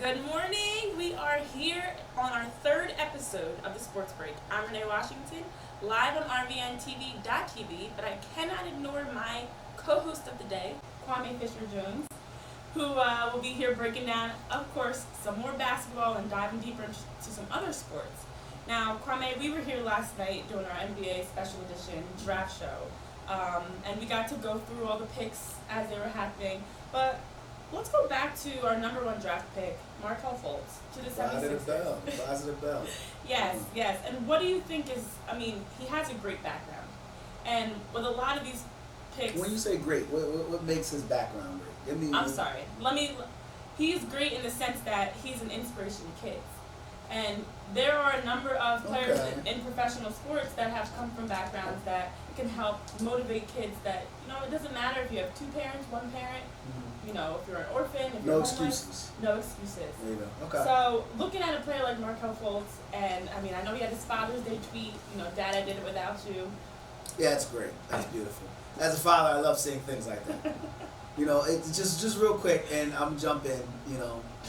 Good morning. We are here on our third episode of the Sports Break. I'm Renee Washington, live on RVNTV.tv, but I cannot ignore my co-host of the day, Kwame Fisher-Jones, who will be here breaking down, of course, some more basketball and diving deeper into some other sports. Now, Kwame, we were here last night doing our NBA Special Edition draft show, and we got to go through all the picks as they were happening, but let's go back to our number one draft pick, Markelle Fultz, to the 76ers. Rise of the bell. Yes. And what do you think is, he has a great background. And with a lot of these picks... When you say great, what makes his background great? I'm sorry. He's great in the sense that he's an inspiration to kids. And there are a number of players in professional sports that have come from backgrounds that can help motivate kids that, it doesn't matter if you have two parents, one parent, if you're an orphan, if you're homeless. Excuses. No excuses. There you go. Okay. So, looking at a player like Markelle Fultz, and I know he had his Father's Day tweet, Dad, I did it without you. Yeah, it's great. That's beautiful. As a father, I love seeing things like that. It's just real quick, and I'm jumping,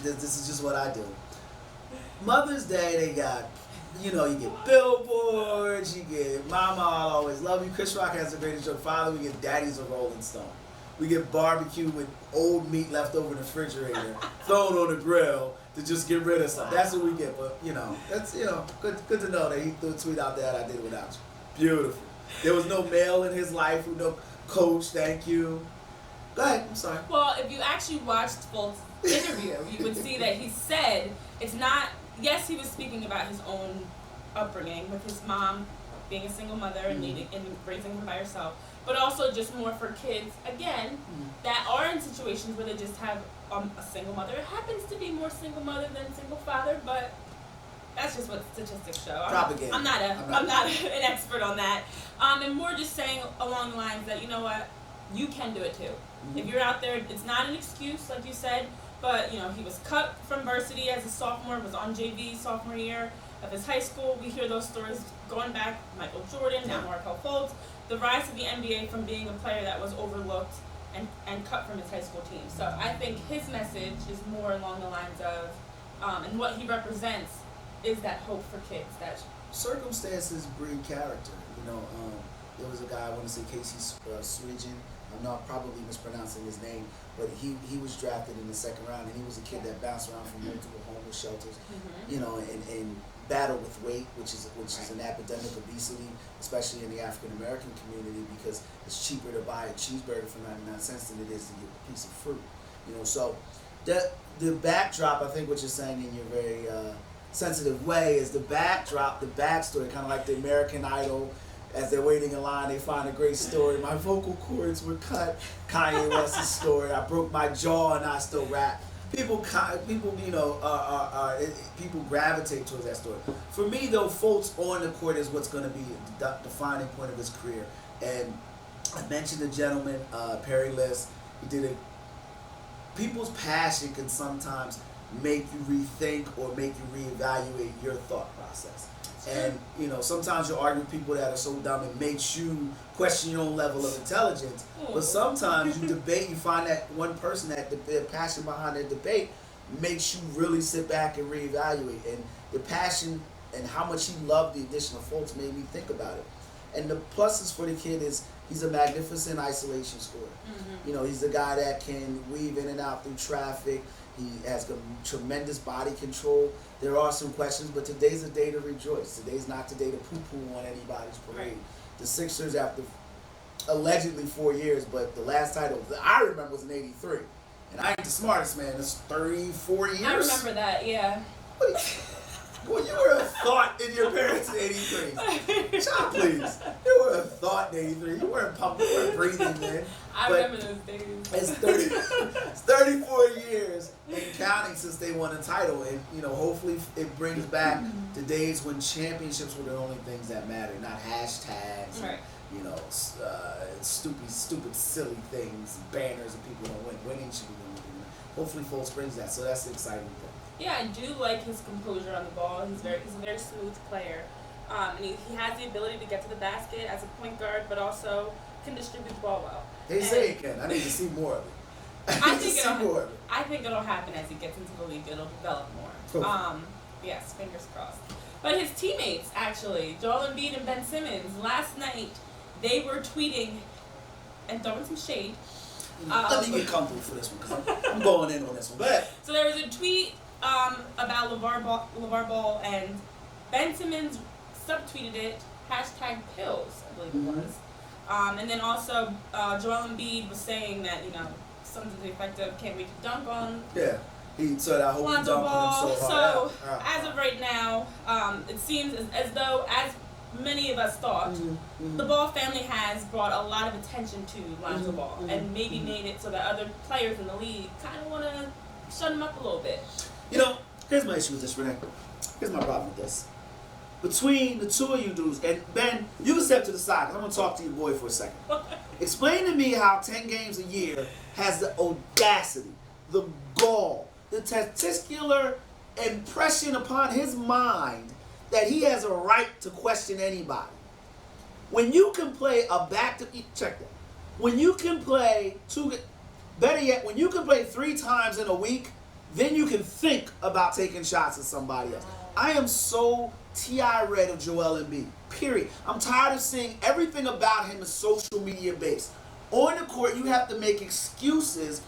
this is just what I do. Mother's Day, they got, you get billboards, you get Mama, I'll Always Love You. Chris Rock has the greatest joke. Father, we get Daddy's a Rolling Stone. We get barbecue with old meat left over in the refrigerator, thrown on the grill to just get rid of stuff. That's what we get. But, that's, good to know that he threw a tweet out there that I did it without you. Beautiful. There was no male in his life, no coach, thank you. Go ahead, I'm sorry. Well, if you actually watched Fultz's interview, you would see that he said it's not, yes, he was speaking about his own upbringing with his mom being a single mother and raising him by herself, but also just more for kids, again, that are in situations where they just have a single mother. It happens to be more single mother than single father, but that's just what statistics show. Propaganda. I'm not an expert on that. And more just saying along the lines that, you can do it too. If you're out there, it's not an excuse, like you said, but, he was cut from varsity as a sophomore, was on JV sophomore year of his high school. We hear those stories going back, Michael Jordan, now Markelle Fultz, the rise of the NBA from being a player that was overlooked and cut from his high school team. So I think his message is more along the lines of, and what he represents is that hope for kids. That circumstances breed character. There was a guy, I want to say Casey Sweegan. I'm not probably mispronouncing his name, but he was drafted in the second round, and he was a kid that bounced around from multiple homeless shelters, and battled with weight, which is an epidemic, obesity, especially in the African American community, because it's cheaper to buy a cheeseburger for 99 cents than it is to get a piece of fruit. So the backdrop, I think what you're saying in your very sensitive way, is the backdrop, the backstory, kind of like the American Idol. As they're waiting in line, they find a great story. My vocal cords were cut. Kanye West's story. I broke my jaw and I still rap. People gravitate towards that story. For me, though, Fultz on the court is what's going to be the defining point of his career. And I mentioned the gentleman, Perry List. He did it. People's passion can sometimes make you rethink or make you reevaluate your thought process. And, sometimes you'll argue with people that are so dumb it makes you question your own level of intelligence. But sometimes you find that one person that the passion behind their debate makes you really sit back and reevaluate. And the passion and how much he loved the addition of Fultz made me think about it. And the pluses for the kid is he's a magnificent isolation scorer. He's a guy that can weave in and out through traffic. He has tremendous body control. There are some questions, but today's a day to rejoice. Today's not the day to poo-poo on anybody's parade. The Sixers, after allegedly 4 years, but the last title I remember was in '83. And I ain't the smartest man. It's 34 years. I remember that, yeah. Well, you were a thought in your parents in '83. Child, please. You were a thought in '83. You weren't pumping, you weren't breathing, man. I remember those days. It's 34 years and counting since they won a title. And, hopefully it brings back the days when championships were the only things that mattered, not hashtags. Right. Stupid, silly things, banners, and people don't win. Winning should be winning. Hopefully Fultz brings that. So that's the exciting thing. Yeah, I do like his composure on the ball. He's a very smooth player. And he has the ability to get to the basket as a point guard, but also can distribute the ball well. They say he can. I need to see more of it. I think it'll happen as he gets into the league. It'll develop more. Cool. Yes, fingers crossed. But his teammates, actually, Joel Embiid and Ben Simmons, last night they were tweeting and throwing some shade. Let me get comfortable for this one because I'm going in on this one. But so there was a tweet about LeVar Ball, and Ben Simmons subtweeted it, #pills, I believe it was. And then also Joel Embiid was saying that, something to the effect of can't wait to dunk on. Yeah. He said, I hope you dunk on him so hard. So, as of right now, it seems as though, as many of us thought, the Ball family has brought a lot of attention to Lonzo Ball and maybe made it so that other players in the league kind of want to shut him up a little bit. Here's my issue with this, Renee. Here's my problem with this. Between the two of you dudes, and Ben, you can step to the side because I'm going to talk to your boy for a second. Explain to me how 10 games a year has the audacity, the gall, the testicular impression upon his mind that he has a right to question anybody. When you can play check that. When you can play better yet, when you can play 3 times in a week, then you can think about taking shots at somebody else. I am so red of Joel Embiid, period. I'm tired of seeing everything about him is social media based. On the court, you have to make excuses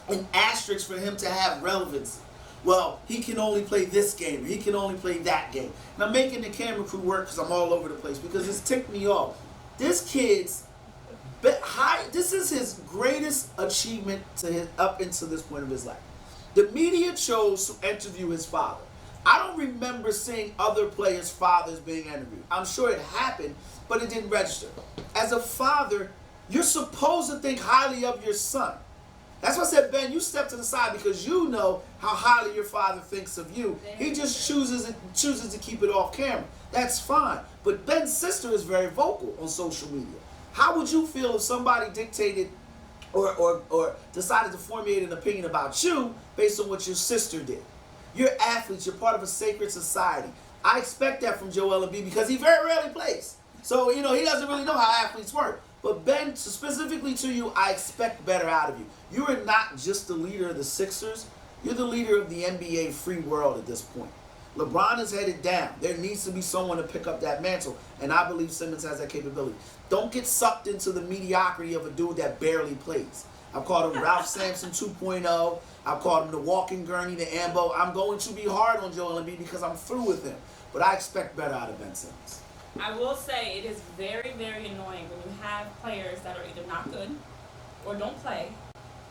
and asterisks for him to have relevance. Well, he can only play this game, or he can only play that game. And I'm making the camera crew work because I'm all over the place because it's ticked me off. This is his greatest achievement up until this point of his life. The media chose to interview his father. I don't remember seeing other players' fathers being interviewed. I'm sure it happened, but it didn't register. As a father, you're supposed to think highly of your son. That's why I said, Ben, you step to the side because you know how highly your father thinks of you. He just chooses to keep it off camera. That's fine. But Ben's sister is very vocal on social media. How would you feel if somebody dictated or decided to formulate an opinion about you based on what your sister did? You're athletes. You're part of a sacred society. I expect that from Joel Embiid because he very rarely plays. So, he doesn't really know how athletes work. But Ben, specifically to you, I expect better out of you. You are not just the leader of the Sixers. You're the leader of the NBA free world at this point. LeBron is headed down. There needs to be someone to pick up that mantle. And I believe Simmons has that capability. Don't get sucked into the mediocrity of a dude that barely plays. I've called him Ralph Sampson 2.0. I've called him the walking gurney, the ambo. I'm going to be hard on Joel Embiid because I'm through with him. But I expect better out of Ben Simmons. I will say it is very, very annoying when you have players that are either not good or don't play.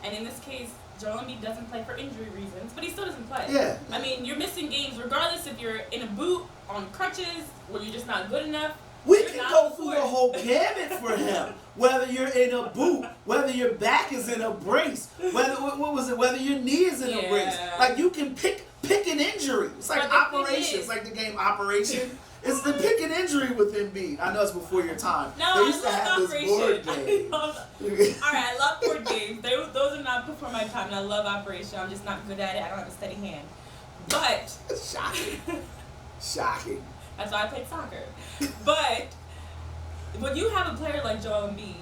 And in this case, Joel Embiid doesn't play for injury reasons, but he still doesn't play. Yeah. I mean, you're missing games regardless if you're in a boot, on crutches, or you're just not good enough. We can go through the whole gamut for him. Whether you're in a boot, whether your back is in a brace, whether your knee is in a brace. Like you can pick an injury. It's like Operation. It's like the game Operation. It's the pick an injury with Embiid. I know it's before your time. No, they used to have this board game. Alright, I love board games. Those are not before my time, and I love Operation. I'm just not good at it. I don't have a steady hand. But Shocking. That's why I played soccer. But when you have a player like Joel Embiid,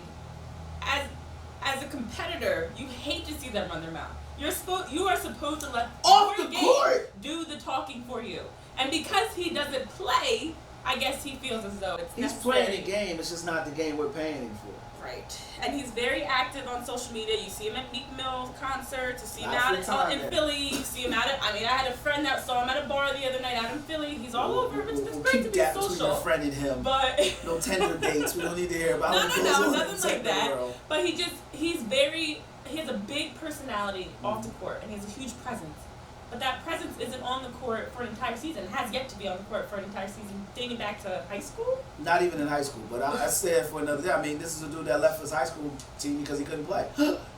as a competitor, you hate to see them run their mouth. You are supposed to let off the game court do the talking for you. And because he doesn't play, I guess he feels as though it's necessary. He's playing a game. It's just not the game we're paying him for. Right. And he's very active on social media. You see him at Meek Mill's concerts. You see him out in Philly. You see him out I had a friend that saw him at a bar the other night out in Philly. He's all over. It's great to be social. Keep your friend and him. But no Tinder dates. We don't need to hear about No, nothing like that. But he has a big personality off the court, and he has a huge presence. But that presence isn't on the court for an entire season. It has yet to be on the court for an entire season, dating back to high school. Not even in high school, but I said for another day. I mean, this is a dude that left his high school team because he couldn't play.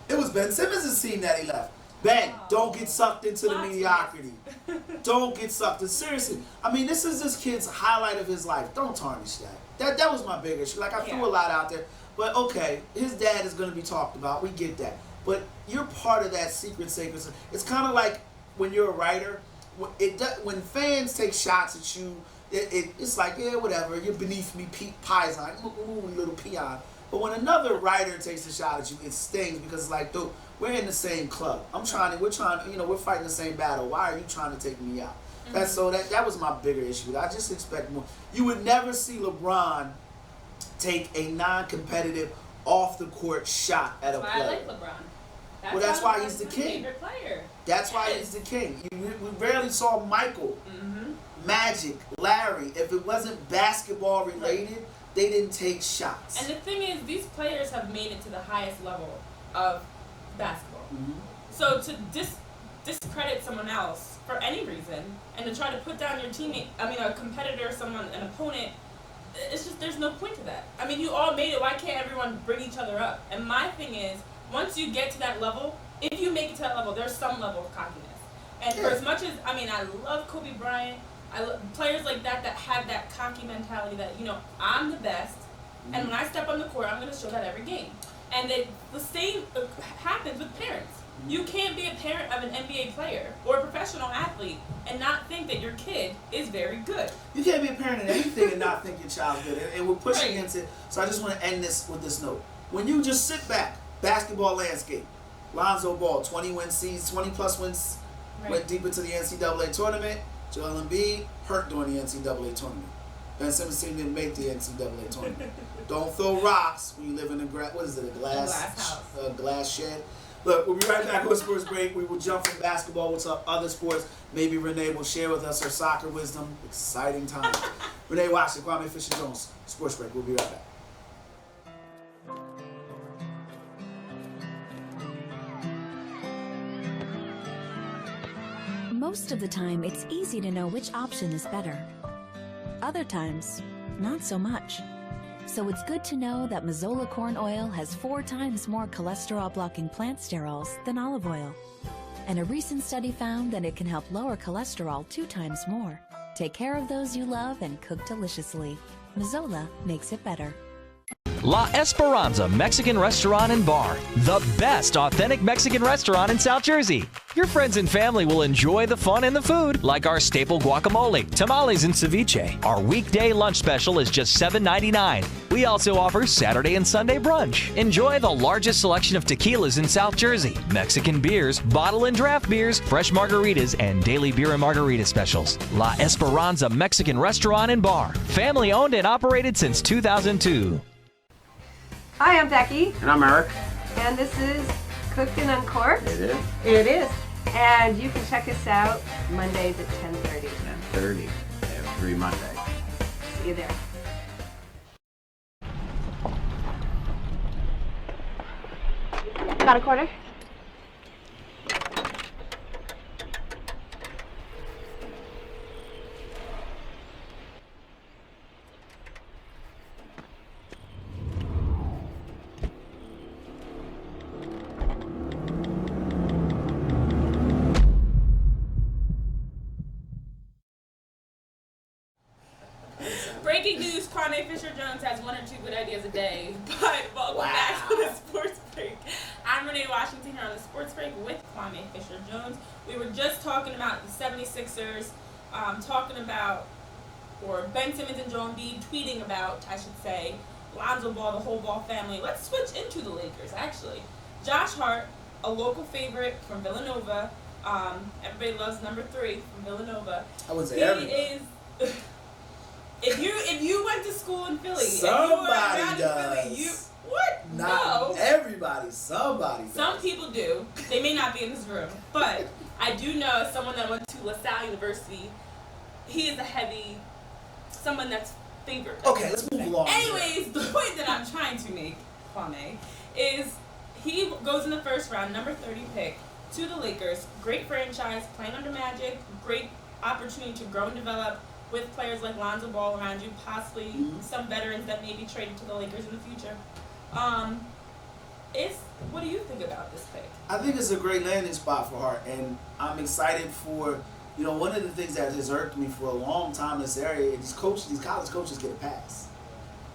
It was Ben Simmons' team that he left. Ben, don't get sucked into the mediocrity. Don't get sucked in. Seriously. I mean, this is this kid's highlight of his life. Don't tarnish that. That was my big issue. Like, I threw a lot out there. But, okay, his dad is going to be talked about. We get that. But you're part of that secret. It's kind of like when you're a writer, when fans take shots at you, it's like, yeah, whatever. You're beneath me, Paisan, little peon. But when another writer takes a shot at you, it stings because it's like, dude, we're in the same club. We're fighting the same battle. Why are you trying to take me out? Mm-hmm. That was my bigger issue. I just expect more. You would never see LeBron take a non-competitive, off-the-court shot at a player. I like LeBron. That's why he's the king. Favorite player. That's why he's the king. We rarely saw Michael, Magic, Larry. If it wasn't basketball related, they didn't take shots. And the thing is, these players have made it to the highest level of basketball. Mm-hmm. So to discredit someone else for any reason, and to try to put down your teammate, a competitor, an opponent, it's just, there's no point to that. I mean, you all made it. Why can't everyone bring each other up? And my thing is, once you get to that level, if you make it to that level, there's some level of cockiness. And for as much as, I love Kobe Bryant, I love players like that have that cocky mentality that, I'm the best, and when I step on the court, I'm going to show that every game. And the same happens with parents. You can't be a parent of an NBA player or a professional athlete and not think that your kid is very good. You can't be a parent of anything and not think your child's good. And we're pushing against it. So I just want to end this with this note. When you just sit back, basketball landscape, Lonzo Ball, 20 plus wins, went deep into the NCAA tournament. Joel Embiid hurt during the NCAA tournament. Ben Simmons team didn't make the NCAA tournament. Don't throw rocks when you live in a glass shed. Look, we'll be right back with Sports Break. We will jump from basketball to other sports. Maybe Renee will share with us her soccer wisdom. Exciting time. Renee Washington, Kwame Fisher-Jones, Sports Break. We'll be right back. Most of the time, it's easy to know which option is better. Other times, not so much. So it's good to know that Mazola corn oil has 4 times more cholesterol-blocking plant sterols than olive oil. And a recent study found that it can help lower cholesterol 2 times more. Take care of those you love and cook deliciously. Mazola makes it better. La Esperanza Mexican Restaurant and Bar, the best authentic Mexican restaurant in South Jersey. Your friends and family will enjoy the fun and the food, like our staple guacamole, tamales, and ceviche. Our weekday lunch special is just $7.99. We also offer Saturday and Sunday brunch. Enjoy the largest selection of tequilas in South Jersey, Mexican beers, bottle and draft beers, fresh margaritas, and daily beer and margarita specials. La Esperanza Mexican Restaurant and Bar, family owned and operated since 2002. Hi, I'm Becky. And I'm Eric. And this is Cookin' Uncorked. It is. It is. And you can check us out Mondays at 10:30. 10:30 every Monday. See you there. Got a quarter? Breaking news, Kwame Fisher-Jones has 1 or 2 good ideas a day. But welcome back to the Sports Break. I'm Renee Washington here on the Sports Break with Kwame Fisher-Jones. We were just talking about the 76ers, Ben Simmons and Joel Embiid tweeting about, I should say, Lonzo Ball, the whole Ball family. Let's switch into the Lakers, actually. Josh Hart, a local favorite from Villanova. Everybody loves number 3 from Villanova. I would say everybody. Is... If you went to school in Philly, somebody does. Philly, what? Not no. Everybody. Somebody does. Some people do. They may not be in this room, but I do know as someone that went to LaSalle University, he is someone that's favored. Okay, let's move along. Anyways, the point that I'm trying to make, Kwame, is he goes in the first round, number 30 pick, to the Lakers. Great franchise, playing under Magic, great opportunity to grow and develop with players like Lonzo Ball around you, possibly some veterans that may be traded to the Lakers in the future. What do you think about this pick? I think it's a great landing spot for Hart, and I'm excited for, one of the things that has irked me for a long time in this area, these college coaches get a pass.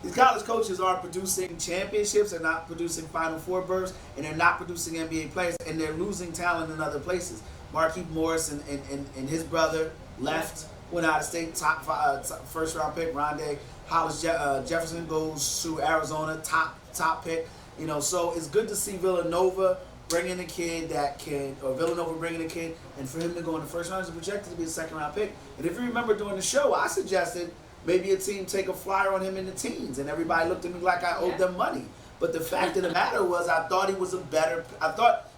These college coaches are producing championships, they're not producing Final Four berths, and they're not producing NBA players, and they're losing talent in other places. Markieff Morris and his brother left. Went out of state, top 1st round pick. Rondé Hollis Jefferson goes to Arizona, top top pick. You know, so it's good to see Villanova bringing a kid and for him to go in the first round is projected to be a second-round pick. And if you remember during the show, I suggested maybe a team take a flyer on him in the teens, and everybody looked at me like I owed them money. But the fact of the matter was, I thought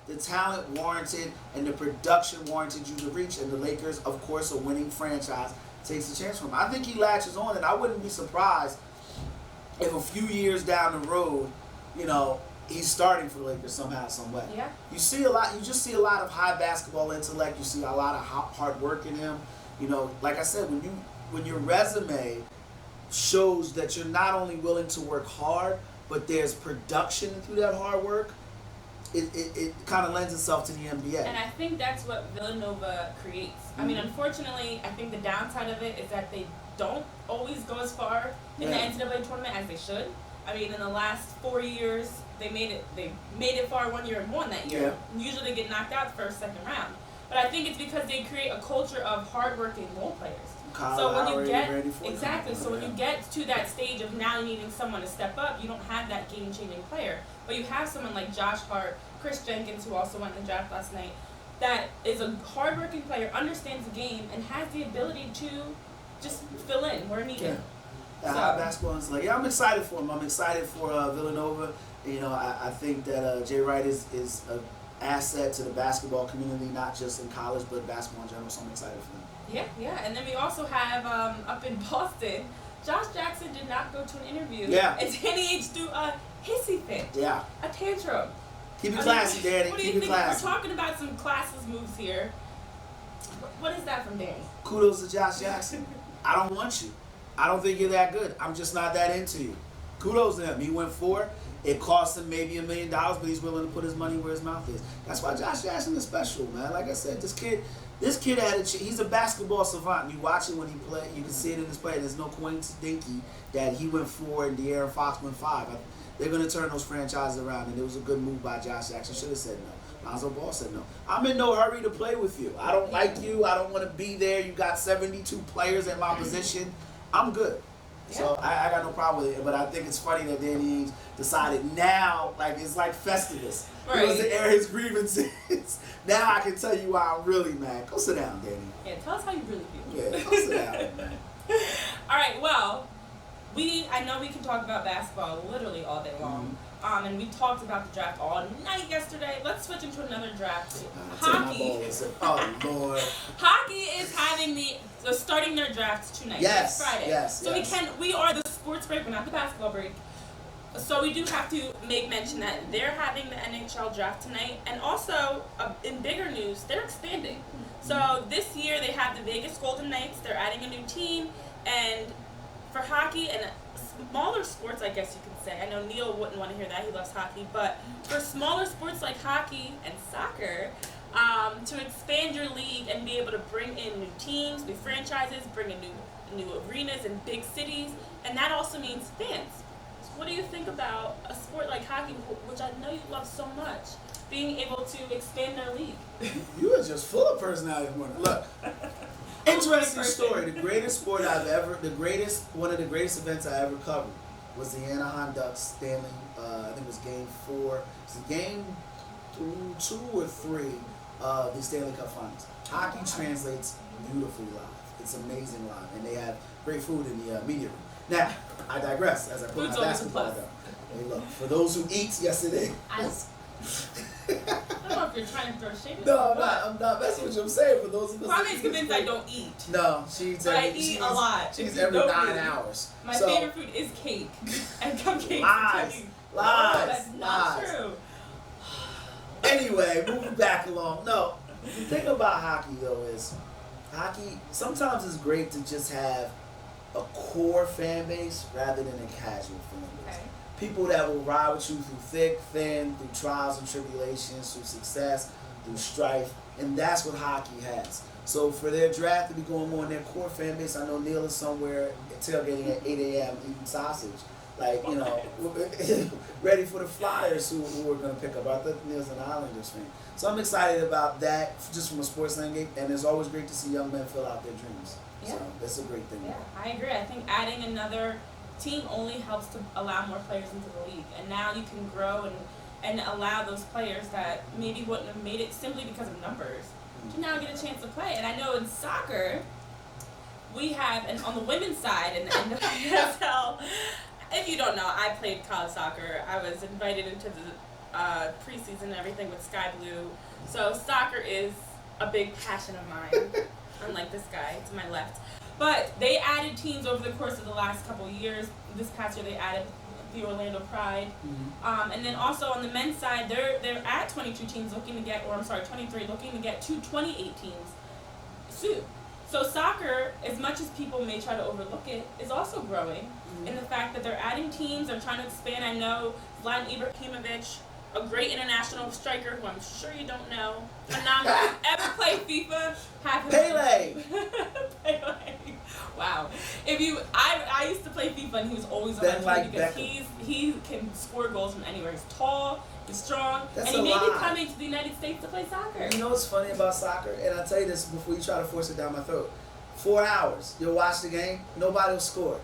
the talent warranted and the production warranted you to reach, and the Lakers, of course, a winning franchise, takes a chance from him. I think he latches on, and I wouldn't be surprised if a few years down the road, you know, he's starting for the Lakers somehow, some way. Yeah. You just see a lot of high basketball intellect. You see a lot of hard work in him. You know, like I said, when your resume shows that you're not only willing to work hard, but there's production through that hard work, it kind of lends itself to the NBA. And I think that's what Villanova creates. I mean, unfortunately, I think the downside of it is that they don't always go as far in the NCAA tournament as they should. I mean, in the last 4 years, they made it far one year and won that year. Yeah. Usually they get knocked out the first, second round. But I think it's because they create a culture of hardworking role players. So when you get when you get to that stage of now needing someone to step up, you don't have that game-changing player, but you have someone like Josh Hart, Chris Jenkins, who also went in the draft last night, that is a hardworking player, understands the game, and has the ability to just fill in where needed. Basketball is like, I'm excited for him. I'm excited for Villanova. You know, I think that Jay Wright is an asset to the basketball community, not just in college, but basketball in general. So I'm excited for them. Yeah. And then we also have up in Boston, Josh Jackson did not go to an interview. Yeah. And Danny H threw a hissy fit. Yeah. A tantrum. Keep it classy, Danny. What do you think? We're talking about some classless moves here. What is that from Danny? Kudos to Josh Jackson. I don't want you. I don't think you're that good. I'm just not that into you. Kudos to him. He went 4. It cost him maybe $1 million, but he's willing to put his money where his mouth is. That's why Josh Jackson is special, man. Like I said, this kid he's a basketball savant. You watch it when he play, you can see it in his play. There's no coincidence that he went 4 and De'Aaron Fox went 5. They're going to turn those franchises around, and it was a good move by Josh Jackson. Should have said no. Lonzo Ball said no. I'm in no hurry to play with you. I don't like you. I don't want to be there. You got 72 players at my position. I'm good. Yeah. So I got no problem with it. But I think it's funny that Danny Ainge decided now, like it's like Festivus. Right. He wants to air his grievances. Now I can tell you why I'm really mad. Go sit down, Danny. Yeah, tell us how you really feel. Yeah, go sit down, man. All right, well, I know we can talk about basketball literally all day long. And we talked about the draft all night yesterday. Let's switch into another draft. Hockey. Oh, Lord. Hockey is having starting their drafts tonight. Yes. It's Friday. Yes. So we are the sports break, we're not the basketball break. So we do have to make mention that they're having the NHL draft tonight. And also, in bigger news, they're expanding. So this year they have the Vegas Golden Knights. They're adding a new team. And for hockey and smaller sports, I guess you could say. I know Neil wouldn't want to hear that. He loves hockey. But for smaller sports like hockey and soccer, to expand your league and be able to bring in new teams, new franchises, bring in new arenas in big cities, and that also means fans. So what do you think about a sport like hockey, which I know you love so much, being able to expand their league? You are just full of personality this morning. Look. Interesting story. The greatest sport one of the greatest events I ever covered was the Anaheim Ducks Stanley. I think it was Game 4. It's Game 2 or 3 of the Stanley Cup Finals. Hockey translates beautifully live. It's amazing live, and they have great food in the media room. Now, I digress as I put my basketball down. Hey, look, for those who eat yesterday. I don't know if you're trying to throw shade. No, I'm not. That's what I'm saying. For those of us. Kwame's convinced I don't eat. No, she eats I eat a lot. She's every 9 hours. My favorite food is cake and cupcakes. Lies. That's not true. Anyway, moving back along. No, the thing about hockey though is, hockey sometimes it's great to just have a core fan base rather than a casual fan base. Okay. People that will ride with you through thick, thin, through trials and tribulations, through success, through strife, and that's what hockey has. So for their draft to be going on their core fan base, I know Neil is somewhere tailgating at 8 a.m. eating sausage. Like, you know, ready for the Flyers who are going to pick up. I think Neil's an Islanders fan. So I'm excited about that just from a sports language, and it's always great to see young men fill out their dreams. Yeah. So that's a great thing. Yeah, I agree. I think adding another team only helps to allow more players into the league. And now you can grow and allow those players that maybe wouldn't have made it simply because of numbers to now get a chance to play. And I know in soccer, we have, and on the women's side in the NFL, if you don't know, I played college soccer. I was invited into the preseason and everything with Sky Blue. So soccer is a big passion of mine, unlike this guy to my left. But they added teams over the course of the last couple of years. This past year they added the Orlando Pride. And then also on the men's side, they're at 22 teams looking to get, or I'm sorry, 23, looking to get to 28 teams soon. So soccer, as much as people may try to overlook it, is also growing in the fact that they're adding teams, they're trying to expand. I know Zlatan Ibrahimovic, a great international striker who I'm sure you don't know, phenomenal. Ever played FIFA? Pele! Pele. Wow. I used to play FIFA and he was always on my team because he can score goals from anywhere. He's tall, he's strong, and he may be coming to the United States to play soccer. You know what's funny about soccer? And I'll tell you this before you try to force it down my throat. 4 hours, you'll watch the game, nobody will score.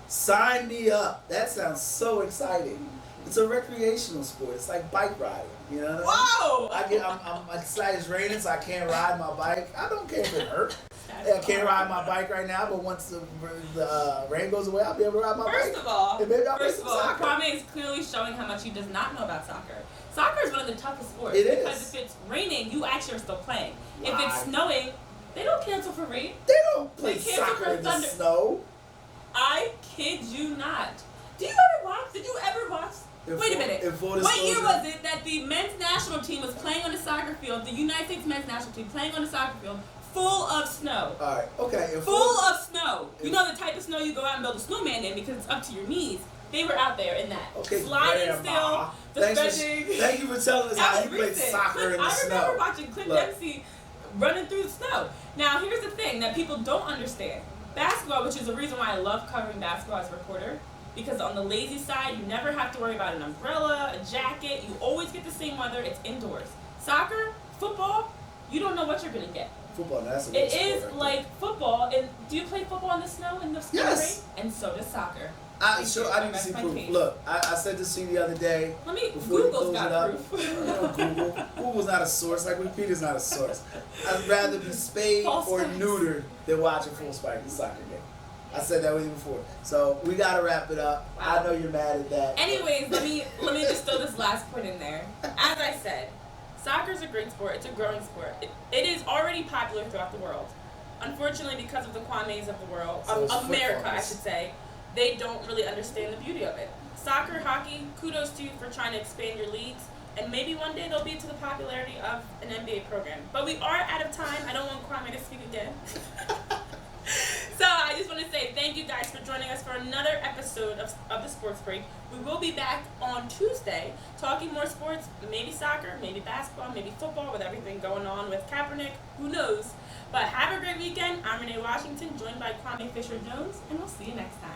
Sign me up. That sounds so exciting. It's a recreational sport. It's like bike riding. You know what I mean? Whoa! I'm excited it's raining, so I can't ride my bike. I don't care if it hurts. I can't ride my bike right now, but once the rain goes away, I'll be able to ride my bike. First of all, soccer. Kwame is clearly showing how much he does not know about soccer. Soccer is one of the toughest sports. It because is. if it's raining, you actually are still playing. Right. If it's snowing, they don't cancel for rain. They don't play They cancel soccer for in the thunder. snow. I kid you not. Did you ever watch? Wait a minute. What year was it that the men's national team was playing on the soccer field, the United States men's national team playing on the soccer field, full of snow? Alright, okay. Full of snow. You know the type of snow you go out and build a snowman in because it's up to your knees. They were out there in that. Okay, sliding still, thank you for telling us how you played soccer in the snow. I remember watching Clint Dempsey running through the snow. Now, here's the thing that people don't understand. Basketball, which is the reason why I love covering basketball as a reporter, because on the lazy side, you never have to worry about an umbrella, a jacket. You always get the same weather. It's indoors. Soccer, football, you don't know what you're going to get. Football, that's a It is like football. And do you play football in the snow and the snow Yes. rain? And so does soccer. I need to see proof. Look, I said this to you the other day. Google's got proof. Google's not a source. Like Wikipedia's not a source. I'd rather be spayed or neutered than watch a full spike soccer game. I said that with you before. So we gotta wrap it up. Wow. I know you're mad at that. Anyways, let me just throw this last point in there. As I said, soccer is a great sport. It's a growing sport. It is already popular throughout the world. Unfortunately, because of the Kwames of the world, of America, I should say, they don't really understand the beauty of it. Soccer, hockey, kudos to you for trying to expand your leagues, and maybe one day they'll be to the popularity of an NBA program. But we are out of time. I don't want Kwame to speak again. So I just want to say thank you guys for joining us for another episode of the Sports Break. We will be back on Tuesday talking more sports, maybe soccer, maybe basketball, maybe football, with everything going on with Kaepernick. Who knows? But have a great weekend. I'm Renee Washington, joined by Kwame Fisher-Jones, and we'll see you next time.